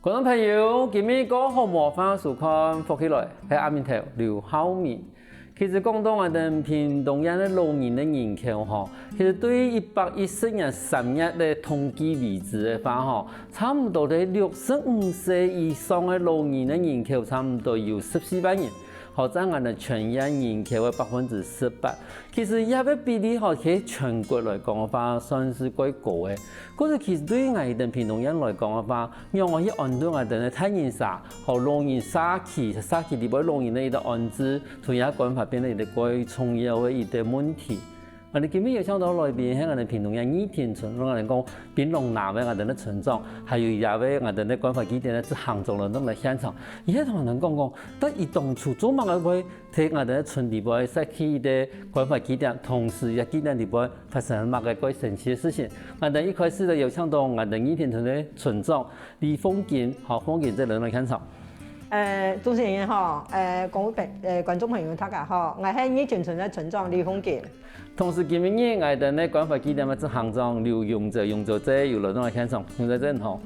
观众朋友，今日个好模范收看福起来，喺阿面头刘浩明。其实讲到我哋屏东县嘅老人嘅人口吼，其实对于114年3月嘅统计位置嘅话吼，差唔多喺65岁以上嘅老人嘅人口差唔多有14万人。好在我哋全县人口嘅18%，其實呢個比例吼喺全國來講嘅話，算是幾高嘅。可是其實對於我哋屏東人來講嘅話，讓我去安頓我哋嘅太人沙和老人沙期裏邊老人嘅一個安置，同樣講法變得一個幾重要嘅一個問題。我哋今日有請到來賓喺我哋屏東縣二田村，我哋講檳榔南嘅我哋嘅村長，還有一位我哋嘅關懷基地咧，係杭州人都嚟現場，而且同我哋講，得一當初做乜嘅會睇我哋嘅村裏邊設計嘅關懷基地，同時亦基地裏邊發生乜嘅幾神奇嘅事情。我哋一開始就有請到我哋二田村嘅村長李鳳健，好，鳳健在嚟到現場。主持人好，觀眾朋友大家好，我係二田村嘅村長李鳳健。同時今日我哋咧關懷基地嘅執行長劉永澤姐又來到現場，永澤姐你好。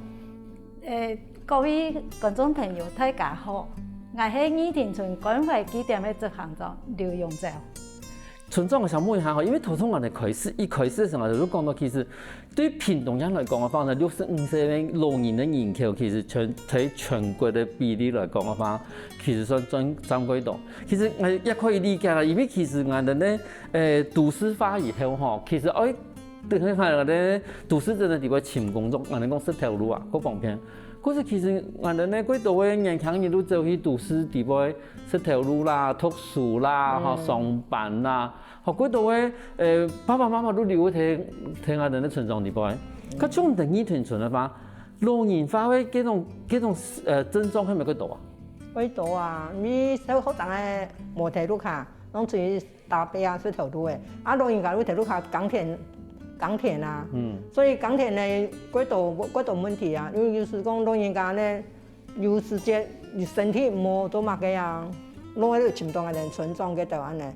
各位觀眾朋友大家好，我係二田村關懷基地嘅執行長劉永澤。村長，我想問一下，因為頭先我哋一開始嘅時候，我哋都講到，其實對屏東縣來講嘅話呢，65歲嘅老人嘅人口，其實喺全國嘅比例來講嘅話，其實算佔幾多。其實我亦可以理解啦，因為其實我哋咧都市化以後吼，其實對佢係我哋都市真係地方勤工作，我哋講10條路啊，各方面。可是其實我哋咧幾多嘅年輕人都走去都市地方10條路啦、讀書啦、上班啦，好幾多嘅爸爸媽媽都留喺我哋咧村莊地方。咁從第二屯村嘅話，老人化嘅幾種症狀係咪幾多啊？幾多啊？你小學生嘅無條路卡，攏出去打牌啊，10條路嘅，啊老人家有條路卡耕田啊，所以耕田呢幾多問題啊，因為有時講老人家呢有時間身體冇做乜嘅啊，攏喺度尋到我哋村莊嘅台灣呢，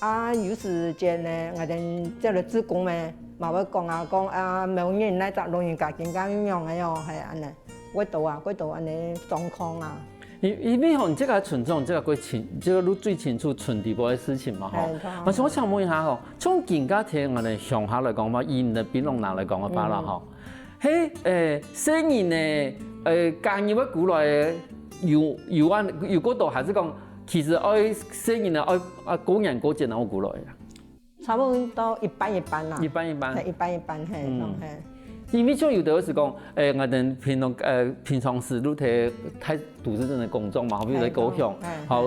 啊有時間呢我哋即係職工呢，嘛會講冇人來責老人家健康樣樣嘅喲，係安尼，幾多安尼狀況啊。因為你這個村長，這個你最清楚村地部嘅事情嘛，我想問一下吼，從更加聽我哋鄉下來講嘛，以你哋檳榔南來講嘅話啦吼，喺新年嘅假日過來有嗰度，還是講其實愛新年愛過年過節然後過來啊？差不多一般啦。一般係。因為像有的是講，我哋平常時都睇都市鎮嘅工作嘛，好比如喺高雄，好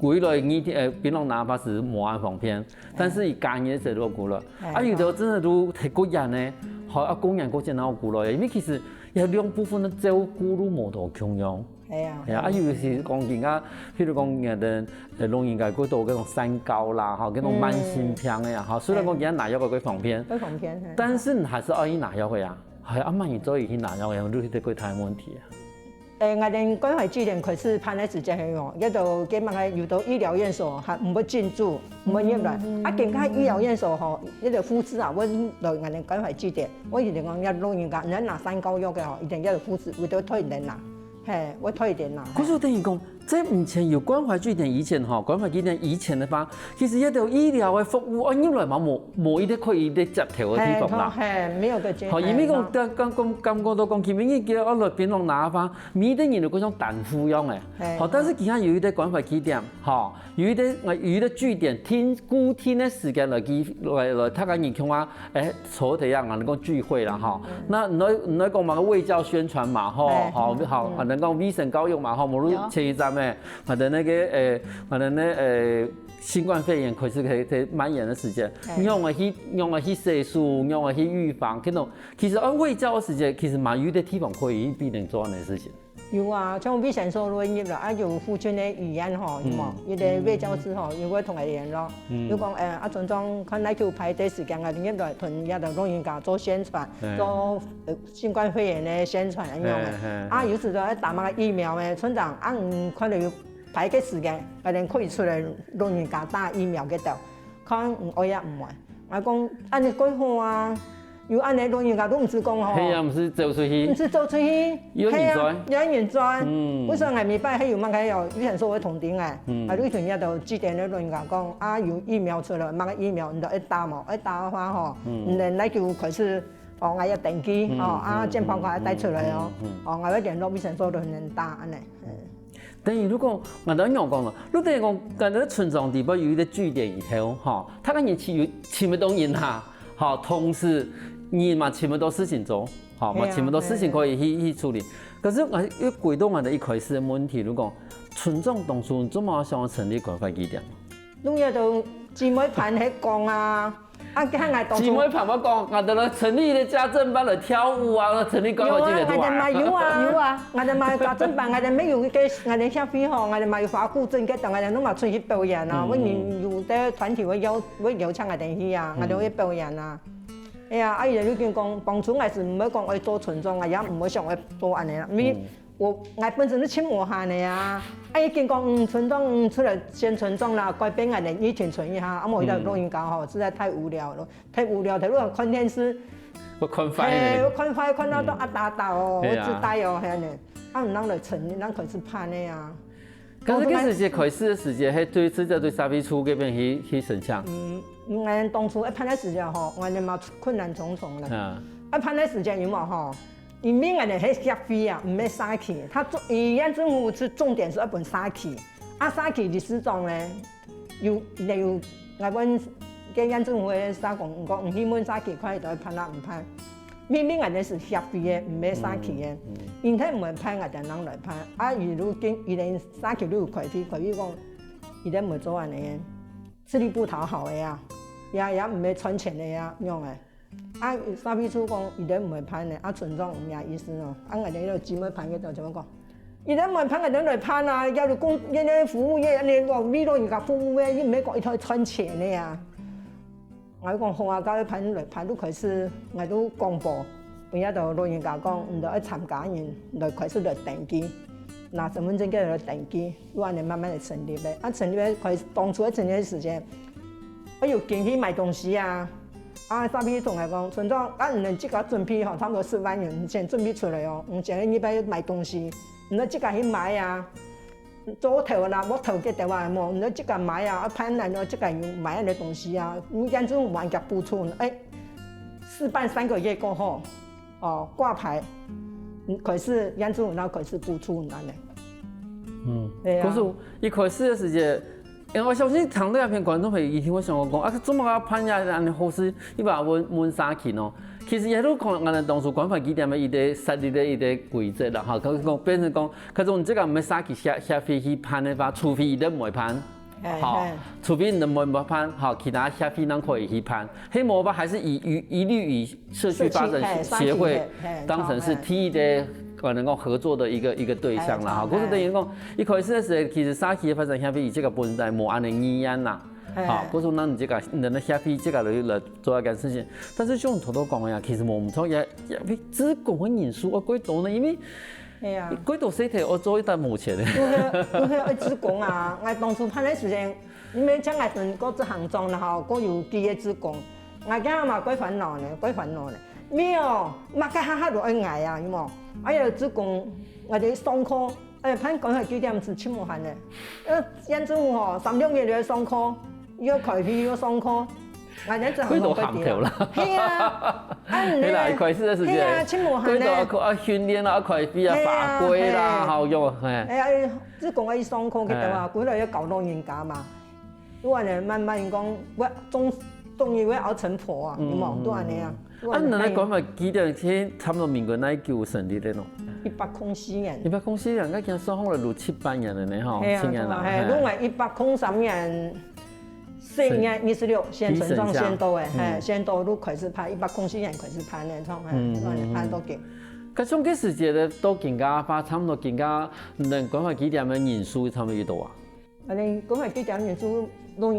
歸來檳榔南巴是冇安方便，但是假日時都過來，啊有的真係都睇過人呢，好啊過年過節然後過來，因為其實有兩部分嘅照顧都冇到共用。係啊，有時講人家，譬如講人哋老人家嗰度嗰種三高啦，嚇，嗰種慢性病嘅呀，嚇，雖然講而家拿藥個幾方便，但是還是愛去拿藥嘅呀，係啊，萬一早已去拿藥嘅，都係個大問題啊。我哋關懷據點開始辦嘅時間係用，一度幾萬個有到醫療院所，係唔會進駐，唔會入來。啊，更加醫療院所吼，一個護士啊，我來我哋關懷據點，我一定講一老人家，人拿三高藥嘅吼，一定一個護士會到推人拿。係，我推點啦。可是等於講，在目前有關懷據點以前哈，關懷據點以前的話，其實一條醫療嘅服務，按入來嘛冇一啲可以啲接條嘅地方啦。係，沒有個接。好，因為講感覺到講，前面叫我來檳榔南方，每啲人都嗰種單副樣嘅。好，但是而家有一啲關懷據點，嚇，有一啲據點，固定嘅時間來睇下人講話，坐地啊，我哋講聚會啦，嚇。那唔可以講嘛個衛教宣傳嘛，好，講衛生教育嘛，吼，無論前一站誒，或者或者新冠肺炎開始喺蔓延嘅時間，用嚟去射數，用嚟去預防，嗰種其實衛教嘅時間，其實蠻有啲地方可以必定做呢啲事情。有啊，像衛生所入啦，啊有附近嘅醫院吼，有冇？有啲衛教師吼，如果同佢聯絡，如講啊村長看來就排啲時間啊，入來同一度老人家做宣傳，做新冠肺炎嘅宣傳咁樣嘅。啊有時就打乜疫苗嘅，村長啊可能要排啲時間，佢哋可以出嚟老人家打疫苗嘅度，看愛呀唔愛，我講按你規劃啊。有安尼老人家都唔是讲吼，嘿啊，唔是走出去唔，是走出去，有人转有人转，嗯为什么咪拜迄有乜嘅有，以前所谓同顶诶，啊，以前也就指定咧老人家讲，啊有疫苗出来，乜个疫苗，你就一打嘛，一打嘅話吼，唔能嚟叫佢是。哦，我要登記，哦啊，健保卡帶出來哦，哦，我要聯絡醫生所就能打安尼。等於如果我哋樣講啦，如果講嗰啲村莊地方有一個據點以後，哈，他個人全部都人下，哈，同時人嘛全部都事情做，哈，嘛全部都事情可以去處理。可是我一回到我哋一開始嘅問題，如果村莊當初怎麼想成立關懷據點？攏要到姊妹盤喺講啊。啊，看我當初姊妹朋友講，我哋來成立啲家政班嚟跳舞啊，成立關懷據點我哋咪有啊，有啊，我哋咪家政班，我哋咪有嘅，我哋協會吼，我哋咪有華古鎮嘅，但我哋攏嘛出去表演啊，我哋有啲團體會邀請我哋去啊，我哋會表演啊。哎呀，阿姨就講，當初我是唔會講我做村莊，我也唔會想我做安尼啦，因為我本身都親無下嚟啊。伊見講村莊出來先村莊啦，改變我哋以前村一下，啊冇得老人家吼，實在太無聊了，太無聊，睇到看電視，我看快，我看快看到都啊打打哦，我知道哦，係呢，啊唔能來村，咱開始拍呢啊。可是嗰時節開始嘅時節，係對直接對沙皮厝嗰邊去申請。我當初一拍嘅時間吼，我哋嘛困難重重啦。一拍嘅時間有冇吼？因為我哋係協會啊，唔係沙期。他縣政府是重點是一本沙期，啊沙期理事長咧，有我揾嘅縣政府嘅沙講唔希望沙期快就去拍啦，唔拍。明明我哋是協會嘅，唔係沙期嘅，因睇唔會拍，我哋人來拍。啊，如經伊哋沙期都有開會講，伊哋唔會做安尼嘅，吃力不討好嘅啊，也唔係賺錢嘅啊，樣嘅。啊，沙皮厝講，伊哋唔會拍呢，啊村莊唔咩意思哦。啊，我哋呢個姊妹拍嘅就咁講，伊哋唔會拍，我哋來拍啊，要你公，人哋服務業，人哋話呢老人家服務業，伊唔係講一套賺錢嘅呀。我講好啊，搞去拍來拍都開始，我都廣播，本一度老人家講，唔就一參加人來開始來登記，拿身份證嘅來登記，我哋慢慢嚟成立嘅。啊，成立嘅開始當初成立嘅時間，我要進去買東西啊。啊，沙皮同我講，村長，啊，你這個準備吼，差不多10萬元先準備出來哦。唔淨係你要買東西，你這個去買啊，做頭啦，我頭嘅電話冇，你這個買啊，拍來呢，這個要買啲東西啊，你講種玩家補充，試辦3個月過後，哦，掛牌，開始樣種然後開始補充啦咧。可是一開始嘅時間。因為我相信聽到一片觀眾朋友，以前我想講啊，怎麼個攀呀？安尼好事，伊話問沙期咯。其實也都講，我哋當初關懷據點嘅伊個設立嘅伊個規則啦，嚇，佢講變成講，佢種即個唔係沙期協會去攀嘅話，除非伊哋唔會攀，好，除非你唔會攀，好，其他協會人可以去攀。迄無法還是一律以社區發展協會當成是替的。可能講合作的一個對象啦，哈，嗰時等於講一開始嘅時候，其實沙期嘅發展協會以這個本身冇安尼意義啦，好，嗰時咱這個人哋協會這個來做一件事情，但是像頭頭講嘅呀，其實冇唔錯嘅，只講嘅人數我幾多呢？因為幾多細體我做一單冇錢嘅。我去只講啊，我當初拍嘅時間，因為將我頓嗰隻行裝啦，吼，嗰有幾個只講，我驚嘛幾煩惱呢，幾煩惱呢。咩哦，乜嘅下下都愛捱啊，有冇？哎呀，只講我哋上課，潘關懷據點是親無限嘅。縣政府吼3、6月就要上課，要開會要上課，我哋就幾多行頭啦？係啊，你來開始嘅時間，係啊，親無限咧。幾多訓練啦、開會啊、法規啦，好用係。哎，只講我要上課嘅地話，幾來要搞老人家嘛？因為咧慢慢講，我終於會熬成婆啊，有冇？都係呢啊。啊，你嚟講話幾點先差唔多民國哪一舊成立的咯？104年。104年，我見算好嚟6、7、8年了呢，吼，7年啦。係，因為103年4月26先村莊先到嘅，先到都開始拍，104年開始拍呢，從拍到嘅。嗰種嘅時節咧，都更加發，差唔多更加能講話幾點嘅人數差唔多幾多啊？我哋講話幾點人數老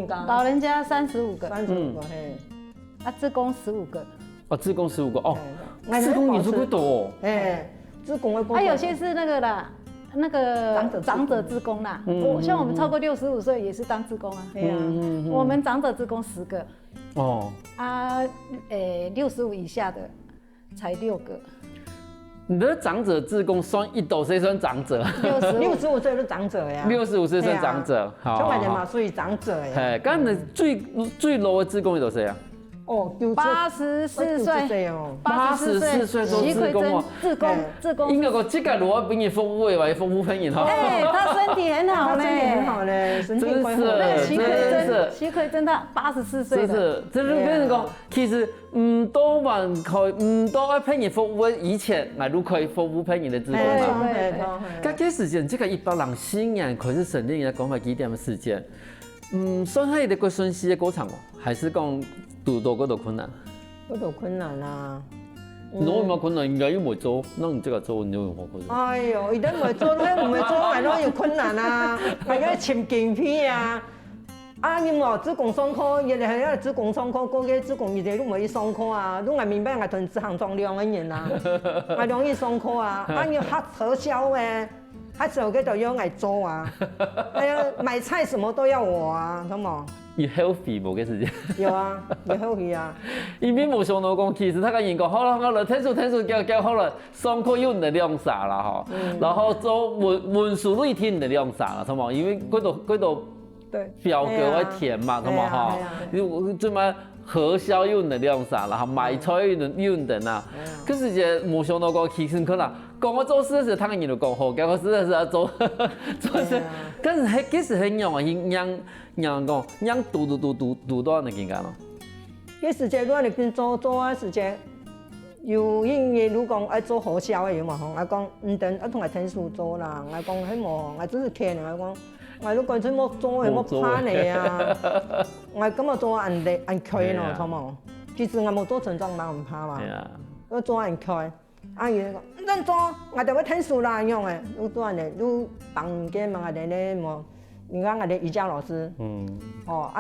人家35個，35個係，啊，志工15個。哦，志工15個哦，志工人數幾多哦？志工嘅。啊，有些是那個啦，那个长者志工啦，像我们超过65岁也是当志工啊。对啊，我们长者志工10个，哦， 65以下的才6个。你的长者志工算一斗谁算长者65岁都长者呀。 ？65岁算长者，好。像我哋嘛属于长者呀。嘿，咁你最老的志工有谁啊？哦，84岁哦，84岁做志工哦，志工，应该讲这个如果比你服务的话，服务朋友哈。哎，他身体很好呢，身体很好呢，身体恢复。那个徐奎真他84岁了。真是跟你讲，其实多万可多爱朋友服务以前，我都可以服务朋友的志工嘛。咁这时间，这个100人新人开始成立嘅讲法几点的时间，算系一个顺势的过程哦，还是讲？遇到嗰度困难，嗰度困难啊！我冇困难，應該要冇做，那你這個做你就冇困難。哎呦，一定冇做，你唔係做，咪都有困難啊！咪嗰簽經費啊！啊，因為子宮上課，亦係因為子宮上課，嗰個子宮亦哋都唔可以上課啊！都係明白我同子行裝2個人啊，我容易上課啊！啊，要黑核銷嘅，黑時候嗰度要我做啊！係啊，買菜什麼都要我啊，咁冇。要 healthy 冇嘅時間。有啊，要 healthy 啊。因為冇想到講，其實他個人講好了，聽數叫好了，上課又能量少啦哈，然後做文書都一天能量少啦，同冇？因為嗰度表格會填嘛，同冇哈？又做咩核銷又能量少啦，買菜又能啊。可是就冇想到講，其實可能講我做事的時候，他個人就講好，講我事的時候做事，但是係幾時係樣啊？人講，人讀到你見㗎咯。嗰時節我哋見做啊時節，有因為如講愛做核銷嘅嘛吼，我講唔得，我同我同事做啦，我講迄無，我只是客人，我講，我如講做冇做嘅冇怕你啊，我咁啊做按開咯，錯冇？其實我冇做成裝嘛唔怕嘛，我做按開，啊伊講，你做我哋會同事啦樣嘅，你做按嚟，你幫嘅嘛我哋咧冇。你看我的瑜伽老師，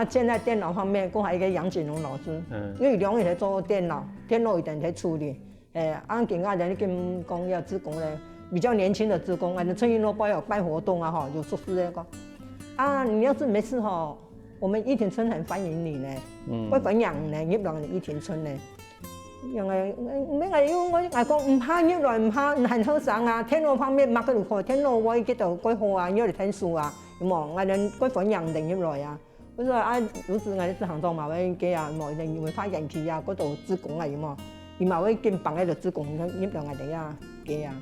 現在電腦方面，我還有一個楊錦榮老師，因為兩個在做電腦一定在處理，見我哋跟講要志工咧，比較年輕的志工，春運路有辦活動啊，有說是那個，你要是沒事我們玉田村很歡迎你呢，會分享呢，入來玉田村呢。因為我講唔怕入來唔怕，很好上啊！天路方面，乜嘅路過，天路我嗰度規劃啊，要嚟聽書啊，有冇？我哋規劃人定入來啊！我說啊，有時我哋啲行裝嘛會嘅啊，冇人會發人氣啊，嗰度志工啊有冇？而嘛會見幫喺度志工入來我哋啊嘅啊，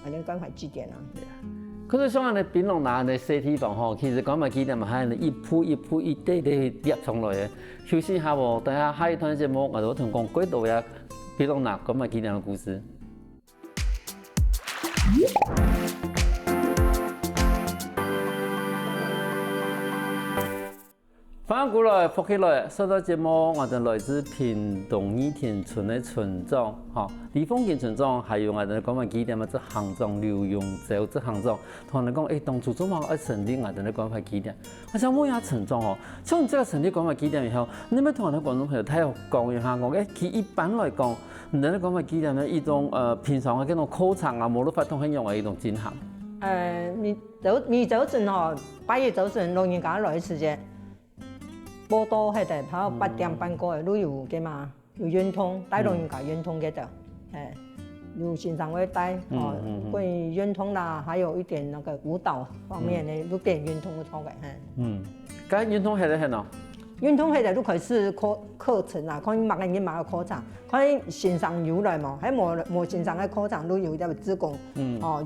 我哋關懷指點啊。可是像我哋檳榔拿嘅細地方吼，其實講埋幾點嘛，係一鋪一鋪一堆堆疊上來嘅。休息下喎，等下下一段節目我哋同講幾多呀檳榔拿講埋幾點嘅故事。翻過來，復起來，收到節目，我哋來自屏東玉田村的村長，李鳳健村長，還有我哋講埋幾點嘅即行長劉永洲即行長，同人講，當初做乜要成立我哋嘅講埋幾點？我想問下村長像你這個成立講埋幾點以後，你咪同我哋觀眾朋友睇下講一下講，其一般來講，你哋講埋幾點嘅一種平常嘅嗰種課程啊，無論發通很用嘅一種進行。你早晨8月早晨老人家來時間。報道係哋跑8點半過嚟都有嘅嘛，有運動帶老人家運動嘅度，有線上會帶，關於運動啦，還有一點那個舞蹈方面嘅都點運動嘅操嘅，咁運動係咧係喏？運動係哋都可以是課程啊，可以買嘅買個課程，可以線上有來嘛，喺冇線上嘅課程都有啲志工，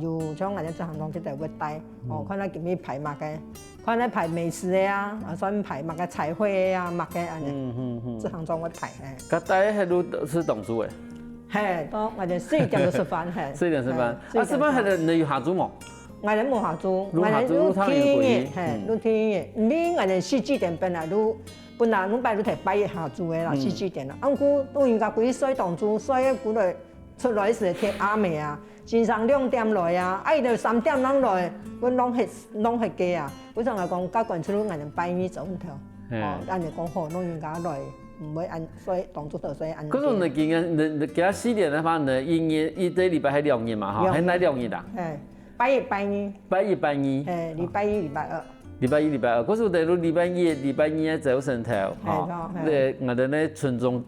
有像我哋執行當佢哋會帶，可能叫咩排墨嘅。可能排美食的啊，算排墨嘅彩繪的啊，墨嘅安尼，這行裝會排誒。咁大家都是同住嘅。係，都我哋4點就食飯係。4點食飯，食飯係你要下租冇？我哋冇下租，我哋都天嘅，係都天嘅。唔免我哋4幾點本來都擺都係8月下租嘅啦，4幾點啦。安估都應該幾歲同住，所以估來出來時天暗暝啊，晚上2點來啊，愛到3點人來，我攏係嘅啊。我上嚟講，家慣出嚟，人8米走條，人哋講好，老人家來唔會按，所以當初就所以按。嗰種你見你4點嘅話，你1個禮拜係2日嘛，嚇，係哪2日啊？拜一拜二，拜一拜二，礼拜一礼拜二。礼拜一、礼拜二，嗰時第六禮拜一、禮拜二走神頭，嚇，我哋咧群眾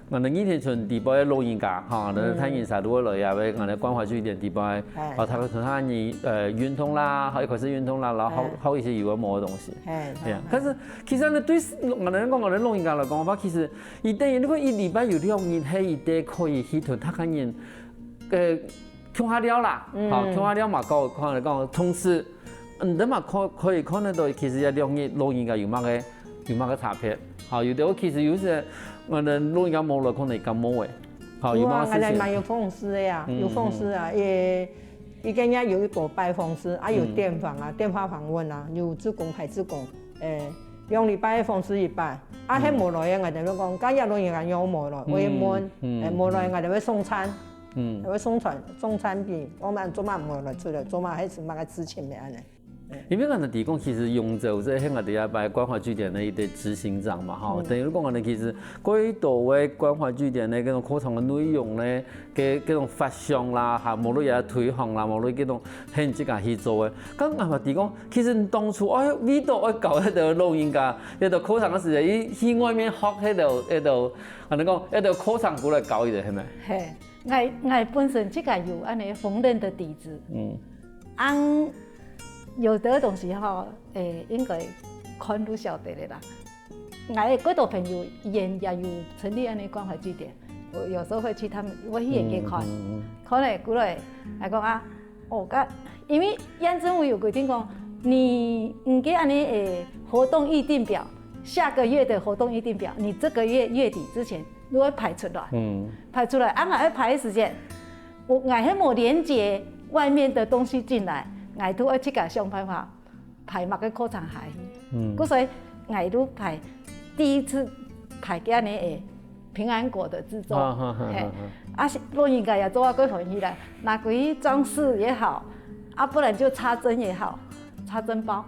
我哋以前從地方嘅老人家，嚇，我哋睇見曬都會來啊，為我哋關懷住一點地方，哦，他同他人運動啦，一開始運動啦，然後好一些有嘅冇嘅東西，係啊。但是其實咧對我哋講我哋老人家嚟講話，其實一定如果一禮拜有2日係一定可以去同他人傾下聊啦，嚇，傾下聊嘛，講嚟講同時。你嘛可以看得到，其實有2日老人家有乜嘅差別，好，有啲其實有時我哋老人家冇來可能感冒嘅，好，有乜事情？我哋咪有風濕的呀，有風濕啊，一個人有一個拜風濕，啊有電訪啊，電話訪問啊，有子宮排子宮，2禮拜風濕一拜，啊喺冇來嘅我哋都講，假如老人家有冇來，會問，冇來我哋會送餐。會送餐俾我們做乜冇來出嚟，做乜喺什麼嘅之前嘅安尼。因為我哋提供其實永州即係我哋一擺關懷據點嘅一啲執行長嘛，嚇，等於講我哋其實幾多嘅關懷據點咧，嗰種課程嘅內容咧，嘅嗰種發想啦，嚇，無論也推廣啦，無論嗰種現職啊去做嘅。咁我哋提供其實當初呢度我搞喺度老人家，喺度課程嘅時候，去外面學喺度，我哋講喺度課程過來搞嘅係咪？係，我本身即個有安尼縫紉的底子，有的東西哈，應該看都曉得的啦。我幾多朋友也有成立安尼關懷據點，我有時候會去他們，我去也看，看嚟過來，係講啊，因為縣政府有規定講，你唔給安尼活動預定表，下個月的活動預定表，你這個月月底之前都會排出來，排出來，我要排時間，我係冇連接外面的東西進來。我都要去個想辦法排某個課程下去，所以我都排第一次排嘅安尼平安果的製作，老人家也做啊幾歡喜啦，拿幾裝飾也好，不然就插針也好，插針包。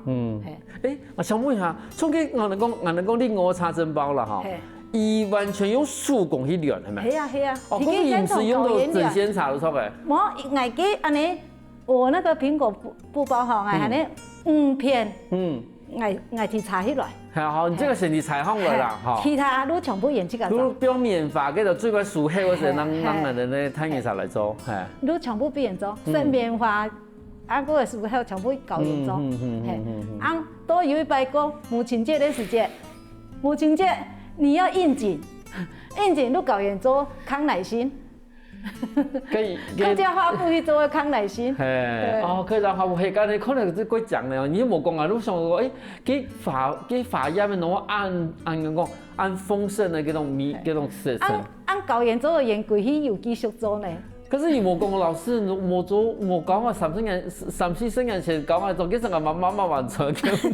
我想問一下，從佢我哋講啲我插針包啦嚇，伊完全用手工去練係咪？係啊，哦，咁唔是用到整鮮茶都錯嘅。冇，我嘅安尼。我那個蘋果布包哈，我係呢5片，我去裁起來。係啊，你這個先去裁好來啦，哈。其他都全部研這個做。都表面化，嗰度最緊樹葉嗰時，人哋咧睇嘢實嚟做，係。都全部變做，正面化，嗰個樹葉全部搞研做，係。都有一擺過母親節的時節，母親節你要應景都搞研做康乃馨。客家花布去做康乃馨，客家花布係間你可能啲鬼講咧，你冇講啊，都想講誒，佢發音嘅攞按豐盛嘅嗰種米嗰種色彩。按搞研做嘅研歸去有繼續做呢。可是你冇講老師冇講話3-4年前講話做，其實我媽媽完成嘅。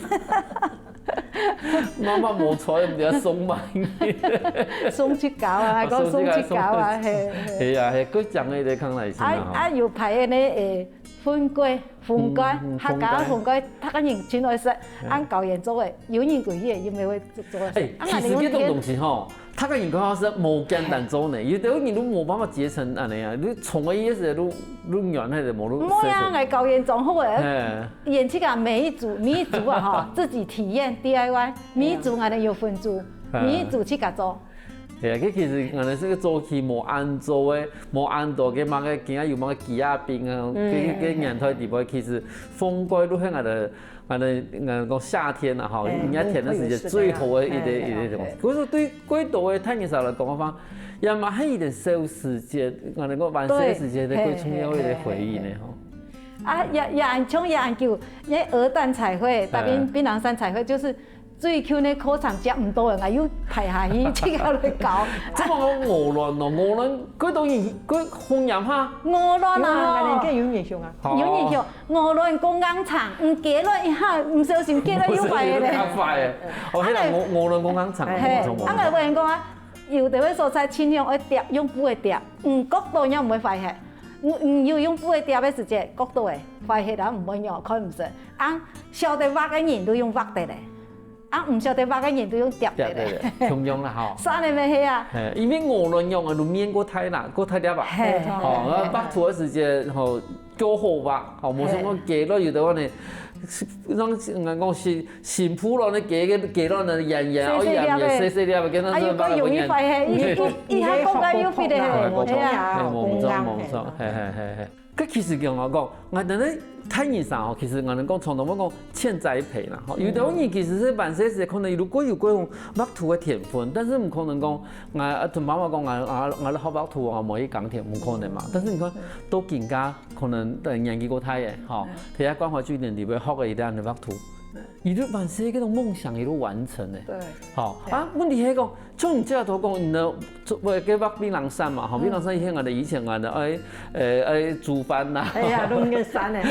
媽媽冇錯，唔係鬆慢嘅。鬆切搞啊，講鬆切搞啊，係啊，佢講嘅啲康乃馨啊。有排嘅呢粉粿，客家粉粿，他個人全愛食，按搞研做嘅，有人佢嘢有咩會做嘅。其實呢種東西吼，他個人講話是冇簡單做呢，有啲人都冇辦法結成安尼啊，你從個意思都原係冇都。冇呀，我搞研做好嘅，研這個米煮啊哈，自己體驗 DIY， 米煮我哋有分煮，米煮去個做。係啊，佢其實我哋這個做起冇按做嘅，冇按到嘅乜嘅，今日有乜嘅雞鴨餅啊，嘅年代地方其實風季都係我哋講夏天啊，哈，人家甜的時間最好嘅一啲東西。嗰個對幾多嘅睇嘅時候嚟講翻，又咪係一啲小時節，我哋講萬聖時節嘅最重要嘅回憶呢，哈。也按叫，因為鵝蛋彩繪，大邊檳榔山彩繪就是。最 Q 呢課程接唔到嘅，我要排下去即刻嚟搞。即係講鵝卵咯，鵝卵嗰當然佢紅入下。鵝卵啊，有印象啊？有印象。鵝卵公啱長，唔記落一下，唔小心記落要壞嘅咧。快嘅，我睇到鵝卵公啱長。係，啱個人講啊，有啲位所在盡量愛疊，用布嘅疊，角度又唔會壞嘅。要用布嘅疊嘅時節，角度嘅壞嘅啦，唔會用，看唔順。曉得畫嘅人都用畫的咧。唔曉得畫嘅人都用疊嘅，同樣啦嗬。山裏面係啊，因為鵝卵用啊，都面過太啦，過太啲吧。係，畫圖嘅時間，叫好吧，吼，无什么加落有的话呢，让人讲新妇咯，你加落呢盐盐，哦盐细细粒的，跟咱做白有一块嘿，伊还讲个有费的嘿，冇错呀，冇错，嘿。佮其实讲我讲，我哋咧睇人上吼，其实我哋讲传统我讲欠栽培啦，吼，有啲人其實是辦些事，可能如果有嗰種畫圖嘅天分，但是唔可能講我同媽媽講我學畫圖啊，冇去鋼鐵，唔可能嘛。但是你看都更加可能年紀過大嘅，吼，佢喺關懷據點裡邊學嘅一啲人畫圖。伊都把些嗰種夢想伊都完成咧，對，好啊。問題係講，像你這頭講，你呢為個畫檳榔山嘛，吼，檳榔山以前我哋煮飯啦，哎呀，攏個山咧吼。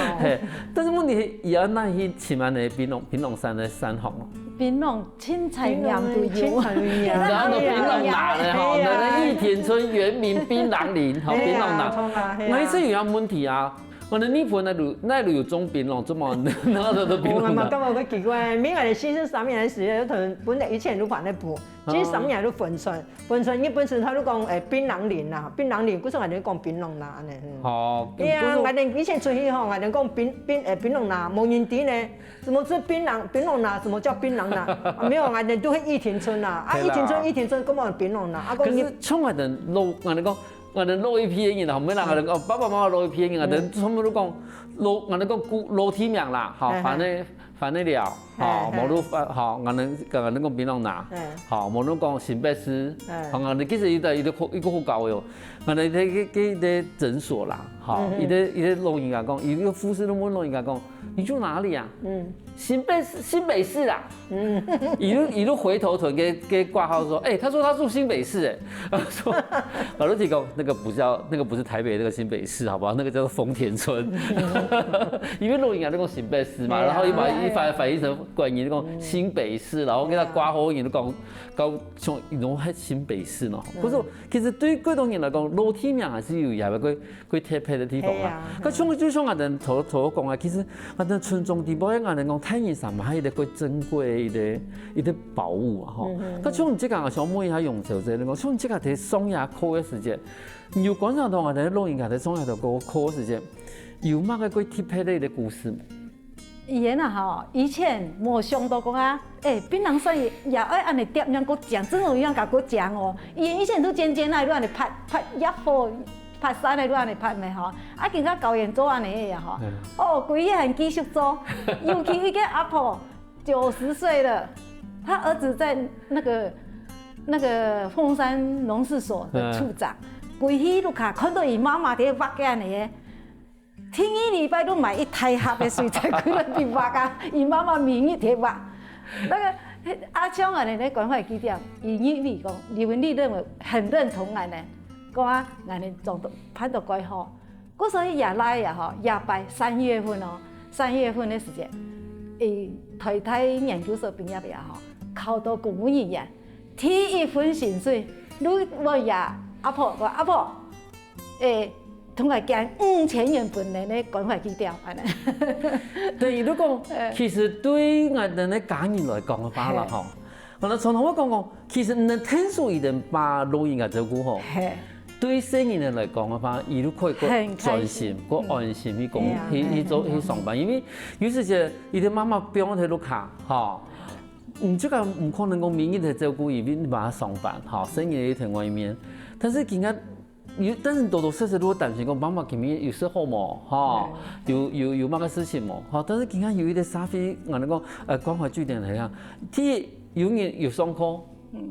但是問題係，伊要那去前面的檳榔山的山紅咯。檳榔青菜釀都有，然後就檳榔拿咧吼，那益田村原名檳榔林，吼檳榔拿。我意思有樣問題啊。我哋呢盤那度有種檳榔，怎麼那度都檳榔？我嘛感覺佢奇怪，每個人新式3年的時候，同本來以前都辦咧補，即3年都分村，伊本身他都講檳榔林啦，檳榔林，嗰陣我哋講檳榔拿安尼。哦。對啊，我哋以前出去吼，我哋講檳榔拿，冇人知呢，什麼是檳榔拿，什麼叫檳榔拿？啊，沒有，我哋都係益田村啦，啊益田村，咁我檳榔拿，啊可是從我哋路，我哋講。我哋老一批嘅人，後尾人我哋講爸爸媽媽老一批嘅人，我哋全部都講老，我哋講老體名啦，好，反正了，好，無路好，我哋講檳榔拿，好，無路講新北市，好，我哋其實伊個好搞嘅，我哋啲診所啦，好，伊啲老人家講，伊個護士都問老人家講，你住哪裡啊？新北市啊，一路回頭屯給掛號說，他說他住新北市，說老師講那個不是台北那個新北市，好不好？那個叫做豐田村，因為錄影啊，都講新北市嘛，然後一反映成關於講新北市，然後給他掛號，伊都講像弄喺新北市咯。可是其實對於廣東人來講，老體名還是有一個佢特別的地方啦。咁就像我哋頭講啊，其實我哋村中地方，我哋講。太陽山嘛，係一個珍貴的一個寶物啊！吼，咁像你即個想問一下永州這個，像你即個喺松雅課嘅時間，有觀察到我哋老人家喺松雅度個課時間，有乜個特別的一個故事？以前啊，吼，以前冇想到講啊，檳榔山也愛安尼點樣個醬，真有樣甲個醬哦。以前都尖尖啊，都安尼拍一貨。拍山的都安尼拍咪吼，啊，更加高原做安尼個呀吼，哦，規日還繼續做，尤其一個阿婆90歲了，他兒子在那個鳳山農事所的處長，規日都看到伊媽媽在畫個安尼個，天一禮拜都買一台盒的水彩，佢喺邊畫啊，伊媽媽明日在畫，那個阿昌安尼咧關懷基點，伊認為講，李文麗認為很認同安尼。講啊，人哋做到拍到幾好，嗰時候也來呀吼，也拜3月份哦，3月份的時間，台大研究所畢業呀吼，考到公務員，第一份薪水，我呀阿婆話阿婆，同佢講5000元本嚟咧關懷基調，安尼。對，如果其實對我哋咧家人來講嘅話啦吼，我哋從頭我講，其實你聽數一定把老人家照顧好。對生人嚟講嘅話，伊都可以個專心、個安心去工、去上班，因為有時陣伊啲媽媽病喺度卡，嚇，即個唔可能講每日嚟照顧伊，你把他上班，嚇，生人喺外面，但是而家但是多多少少都會擔心講媽媽今日有事好冇，嚇，有乜個事情冇，嚇，但是而家有一啲沙飛，我哋講關懷據點嚟講，第有人有上課。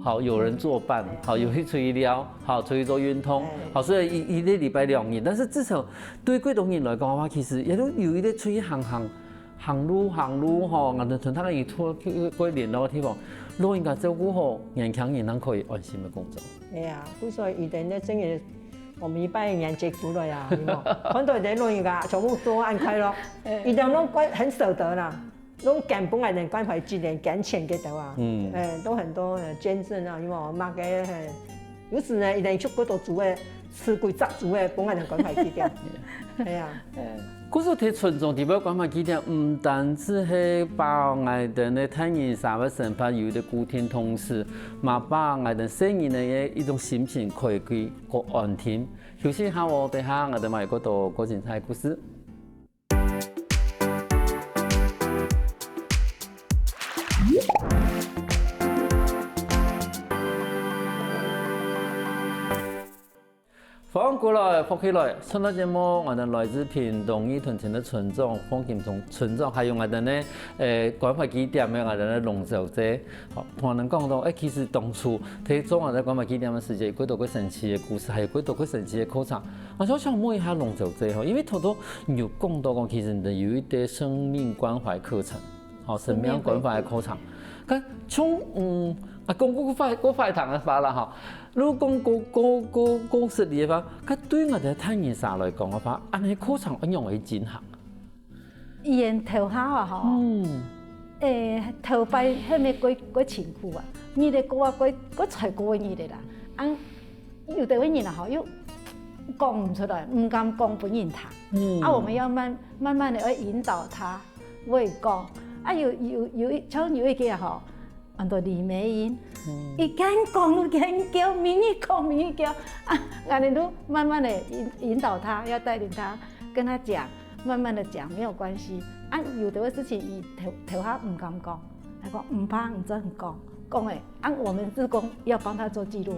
好，有人作伴，好，有去出去聊，好，出去做運動，好，所以一個禮拜2日，但是至少對廣東人來講嘅話，其實也都有一啲出去行路，吼，我哋從他哋拖去聯絡嘅地方，老人家照顧好，年輕人能可以安心嘅工作。係啊，所以以前咧真係我們一般人接觸了呀，很多啲老人家全部都安快樂，一定都很捨得啦。都揀本來人關懷據點揀錢給到啊，都很多捐贈啊，因為我媽嘅有時呢，一定出嗰度住嘅，吃幾雜住嘅本來人關懷據點，係啊。嗰時睇村中地方關懷據點，唔單止係把我哋嘅太陽山嘅身旁有啲固定同事，嘛把我哋生人嘅一種心情可以個安定。休息下我哋下我哋咪嗰度嗰精彩故事。过来，放起来。上到节目，我哋来自屏东义屯村的村长方金松村长，还有我哋呢关怀基点的我哋呢龙小姐，好，同人讲到，其实当初睇做我哋关怀基点的时间，几多个神奇的故事，还有几多个神奇的课程。我想问一下龙小姐，因为头多有讲到讲，其实你有一啲生命关怀课程，好，生命关怀的课程。咁从讲嗰塊堂嘅話啦，嚇，如果講實嘅話，咁對我哋睇現實來講嘅話，安尼課程應用去進行。沿頭下啊，嗬，頭擺係咪嗰前褲啊？你哋個啊嗰才過你哋啦，有啲人啊，嗬，又講唔出來，唔敢講俾人聽。我們要慢慢地去引導他，會講。有一個嗬。很多李美英，一間講一間叫，明日講明日叫，我哋都慢慢的引導他，要帶領他，跟他講，慢慢的講，沒有關係。有的事情伊頭下唔敢講，佢講唔怕，唔准講，講誒，我們志工要幫他做記錄，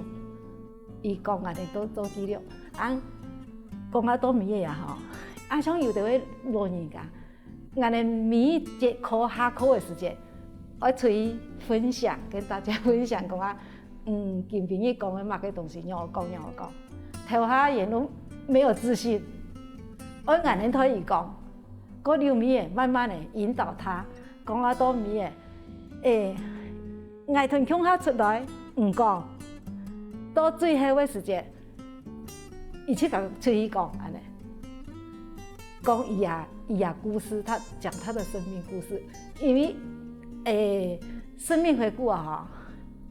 伊講我哋都做記錄，講多米嘢啊嗬，像有的位老人家，我哋每一節課下課嘅時間。我出去分享，跟大家分享講啊，見朋友講嘅乜嘅東西，讓我講，頭下人都沒有自信，我硬係可以講，嗰條米嘅慢慢地引導他，講下多米嘅，藝團向下出來唔講，到最後嘅時間，一起講出去講，安尼，講伊呀故事，他講他的生命故事，因為。生命回顧啊，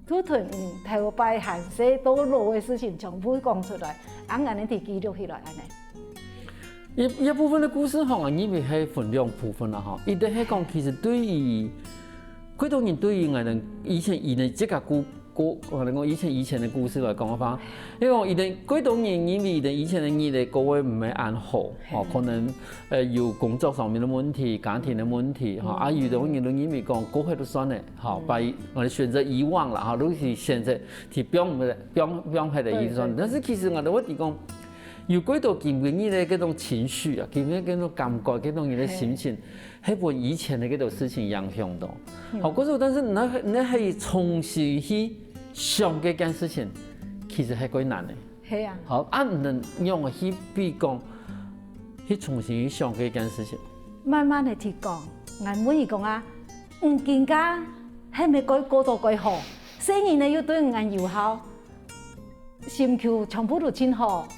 都同頭擺閒時都老嘅事情全部講出來，安尼哋記錄起來安尼。一部分的故事吼，因為係分兩部分啦吼，一啲係講其實對於幾多人對於我哋以前即個我哋講以前的故事來講嘅話，因為幾多人因為以前的你哋各位唔係安好，可能有工作上面的問題、家庭的問題，有的人都因為講過去都算咧，把我哋選擇遺忘啦，都是選擇去表現的意思。但是其實我哋講，有幾多見過你哋嗰種情緒啊，見過嗰種感覺、嗰種你嘅心情，係被以前的嗰種事情影響到。好，嗰時但是你係重新去想嗰件事情，其實係幾難嘅。係啊。好，唔能用去比講，去重新去想嗰件事情。慢慢地去講，我每講啊，見家係咪過到幾好？生意呢要對我有效，心球全部都真好。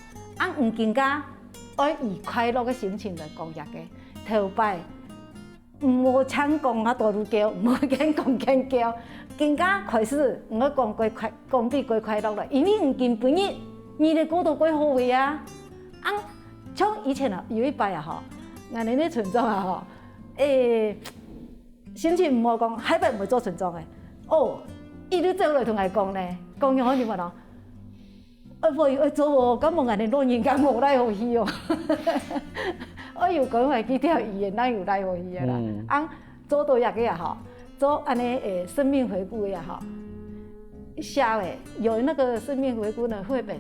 唔見家，我以快樂嘅心情來講嘢嘅，頭擺唔好搶講啊多路叫，唔好講叫。更加開始，我講比佢快樂啦，因為唔見本日，你哋過到幾好位啊？像以前啊，有一擺啊，嗬，我哋啲村長啊，嗬，心情唔好講，海北唔會做村長嘅，伊都走嚟同我講咧，講咗好點啊？我做喎，咁我哋老人家冇嚟好去哦，我又講話幾條語言，嗱又嚟好去啦，做到一個啊，嗬。做安尼生命回顧也好，寫嘅有那個生命回顧的繪本，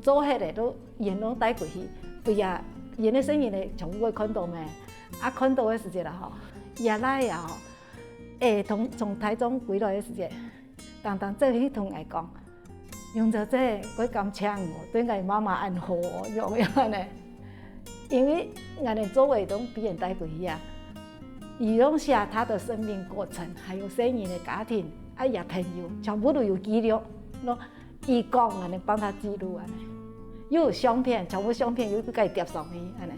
做起來都人都帶過去，對呀，人的生意呢全部會看到咩？看到嘅時節啦嗬，也來呀嗬，從台中歸來嘅時節，當即去同我講，用咗這佢咁強喎，對我媽媽安好喎，用呢，因為我哋周圍都俾人帶過去啊。以用下他的生命過程，還有生意的家庭，也朋友，全部都有記錄。伊講我哋幫他記錄，有相片，全部相片有佢貼上去，安尼。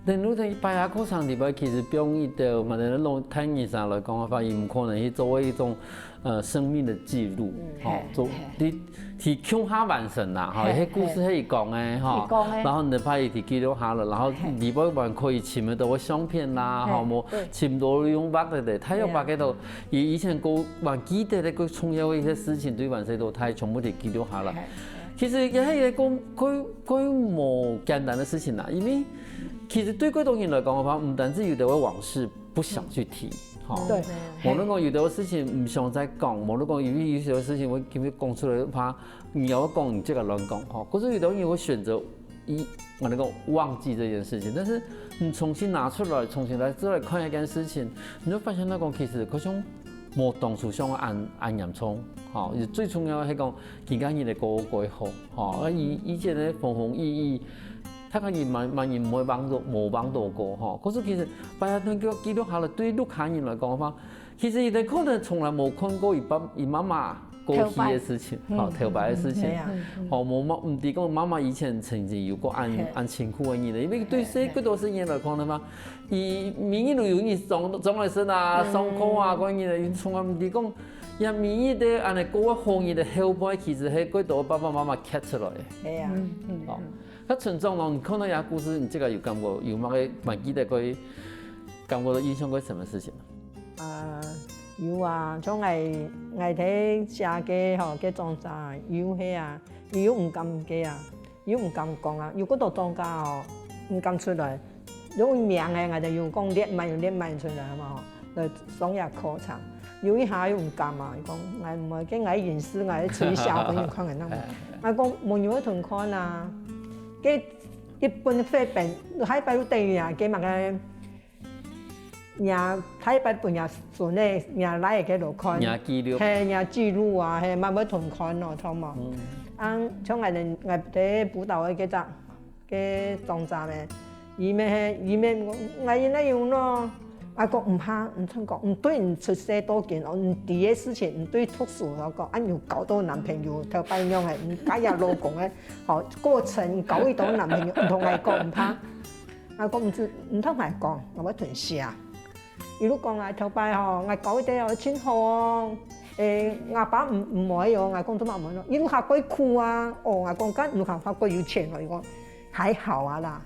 但如果擺下課程裏邊，其實表現到我哋攞睇意上來講嘅話，唔可能去作為一種生命的記錄，做提向下完成啦，啲故事係講嘅，然後你拍一啲記錄下了，然後裏邊還可以簽到個相片啦，冇簽到用畫嘅，他要畫嘅度，以前個還記得咧個重要嘅一些事情對完成到，他全部都記錄下啦。其實也係一個佢冇簡單嘅事情啦，因為其實對嗰種人來講嘅話，唔單止有啲往事不想去提，對，無論講有啲事情唔想再講，無論講有些事情我叫佢講出來，怕你要講你即個亂講，可是有啲人會選擇我能够忘记这件事情，但是你重新拿出来，重新来再来看一件事情，你就发现那个其实嗰種冇當初想按嚴重，嚇，而最重要係講而家佢哋過好，嚇，以前咧風風雨雨，他個人萬人冇幫到過，嚇，可是其實拜下對基督下來對陸客人來講嘅話，其實佢哋可能從來冇看過佢媽媽過去嘅事情，好頭擺嘅事情，好冇唔係講媽媽以前曾經有過按辛苦嘅嘢，因為對這個多是嘢來講的嘛，以民意旅遊你總來生啊、上課啊嗰啲嘢，從來唔係講，因民意的按嚟過行業的後輩，其實係嗰度爸爸媽媽 catch 出來嘅。係啊，哦，咁純種咯，你看到有故事，你這個有感覺有乜嘅蠻記得佢感覺到印象過什麼事情啊？有啊，像我睇寫嘅嗬嘅莊稼，有係啊，有唔敢嘅啊，有唔敢講啊，有嗰度莊稼哦，唔敢出來，有名嘅我就要講列賣出來嘛，嚟商業考場，有一下又唔敢啊，講我唔係嘅我認識我出去寫本要看嘅啦，我講冇有一同看啊，嘅一本廢本喺擺到地啊，嘅乜嘅。睇八本也做呢，也來嘅度看，係也記錄啊，係慢慢同看咯，同嘛。像我哋輔導嘅嘅莊稼咧，伊咩我應該用咯，我講唔怕，唔通講，唔對唔出世多件，唔第嘅事情唔對讀書嗰個，按要搞到男朋友頭擺樣嘅，唔假日老公嘅，好過程搞到男朋友，唔同我講唔怕，我講唔通係講，我要同事啊。伊都講我頭擺吼，我搞啲哦真好哦，我爸唔買哦，我講做乜唔買咯？伊都下鬼酷啊，哦，我講緊唔下鬼有錢咯，伊講還好啊啦，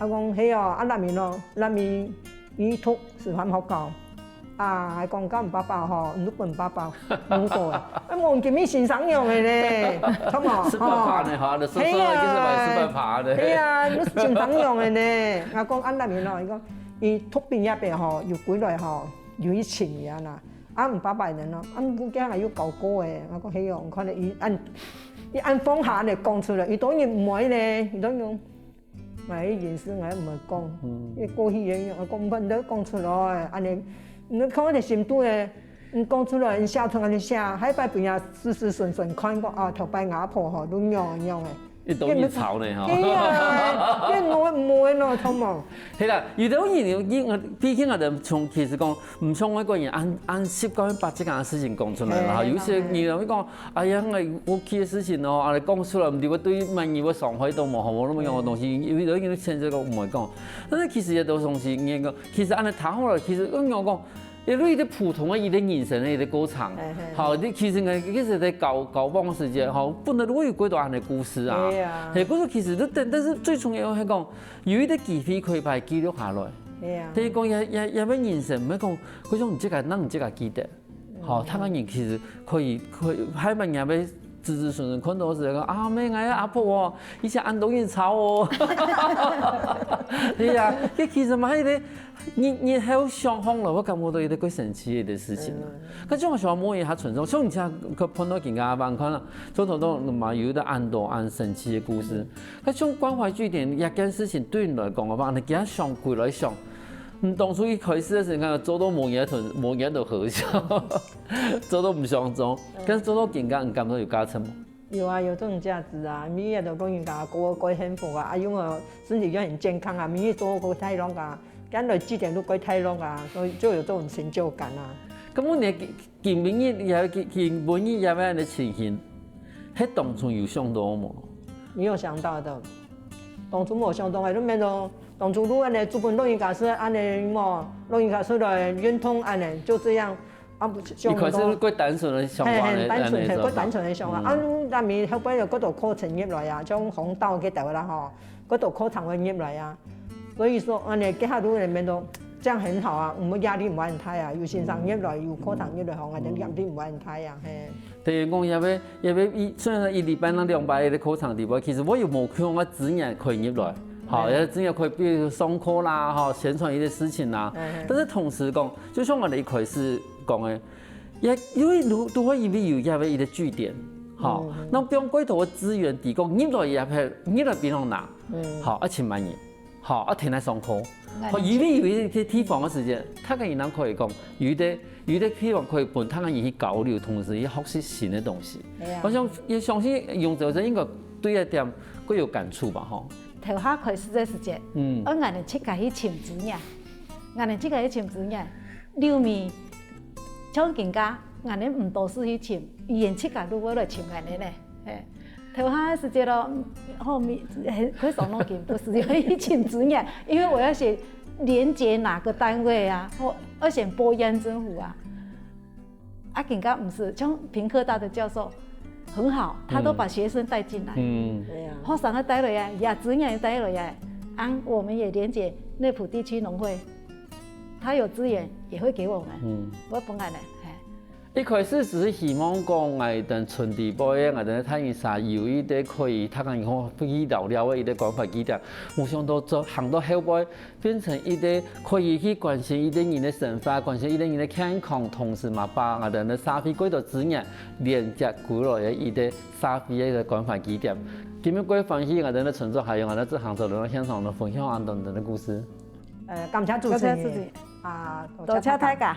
我講係哦，啊那面咯，那面伊讀師範學校，啊，我講緊唔爸爸吼，唔本爸爸冇過，啊我見面先生樣嘅咧，咁啊，是爸爸呢嚇，你說其實係是爸爸呢，係啊，你先生樣嘅咧，我講啊那面咯，伊講。伊突邊一邊吼，又歸來吼，有一千嘢啦，唔爸爸人咯，估計係要搞過嘅，我講係哦，可能伊按方下嚟講出來，伊當然唔會咧，伊當然我啲認識我唔係講，伊過去嘢我講唔得講出來，安尼你看我哋心度嘅，你講出來，你寫出安尼寫，喺擺邊也順順看個啊頭擺牙婆吼都樣嘅。你當然吵呢嚇，係啊，因為唔會咯，同冇。係啦，遇到人畢竟我哋從其實講唔從一個人按習慣把這件事情講出來啦。有些人會講，哎呀，我屋企嘅事情哦，你講出來唔對，我對萬一我傷害到冇，我都冇樣嘅東西。有啲人現在個唔會講，但係其實有啲東西應該，其實按你談好來，其實我講。因為啲普通嘅一啲人生嘅一啲過程，好，你其實我其實在搞幫時間，好，本來我有幾多樣嘅故事啊，係嗰個其實都但是最重要係講，有一啲機會可以把記錄下來，即係講有咩人生唔係講嗰種唔知個，能唔知個記得，好，他個人其實可以喺乜嘢咩？子孫看到時講啊，咩阿婆哦，以前按東西炒哦，係啊，佢其實咪係啲你好想象咯，我感覺到有啲幾神奇嘅事情啦。咁種想摸嘢下純粹，像你像佢碰到人家辦看啦，總統都嘛有啲按神奇嘅故事。咁種關懷據點一件事情對你來講嘅話，你幾下想回來想。當初一開始嘅時候，做到冇嘢度好笑，做到唔想做，跟住做到更加唔感到有加成。有啊，有這種價值啊！每日都講人家過幸福啊，因為身體又很健康啊，每日做過太long啊，跟住幾點都過太long啊，所以就有這種成就感啊。咁我哋見每日有每日有咩嘅情形，喺當初有想到冇？沒有想到的，當初冇想到係都咩咯。當初都安尼，做本錄音教室安尼麼，錄音教室來圓通安尼，就這樣。一開始過單純嘅想法咧，單純係過單純嘅想法。但係後邊又嗰度考成業來啊，將紅豆嘅豆啦嗬，嗰度考成嘅業來啊。所以說安尼幾下都嚟面到，這樣很好啊，唔會壓力唔會很大啊，有線上業來，有考成業來，我哋壓力唔會很大啊，係。譬如講要雖然一禮拜那200嘅考場地方，其實我又冇向我資源可以入來。好，有資源可以比如上課啦，哈，宣傳一啲事情啦。但是同時講，就像我哋一開始講嘅，也因為都可以有一個據點，好，那不用龟头的资源提供，入来也係入來邊度拿，好1,000萬元，好停喺上課，好有啲地方嘅時間，他跟伊人可以講，有啲地方可以伴他跟伊去交流，同時去學習新嘅東西。我想也相信用者應該對一點會有感觸吧，吼。頭下開始嘅時間，我硬係出家去潛水嘅，硬係出家去潛水嘅，溜面將更加硬係唔多時去潛，伊然出家如果來潛硬嘅咧，頭下嘅時間咯，後面佢上路見不是要去潛水嘅，因為我要寫連接哪個單位啊，我寫波央政府啊，更加唔是，像屏科大的教授。很好，他都把學生帶進來。學生佢帶落嚟，也資源帶落嚟。我們也連接內埔地區農會，他有資源也會給我們。我本來呢，一開始只是希望講我哋村地部嘅，我哋睇下有一啲可以，他講以後醫療嘅一啲關懷基點，冇想到做行到後背變成一啲可以去關心一啲人嘅生活，關心一啲人嘅健康，同時嘛把我哋嘅社會軌道資源連接過來嘅一啲社會嘅關懷基點。今日歸歡喜我哋嘅村長，還有我哋這杭州人現場嘅分享等等嘅故事。感謝主持人啊，多謝大家。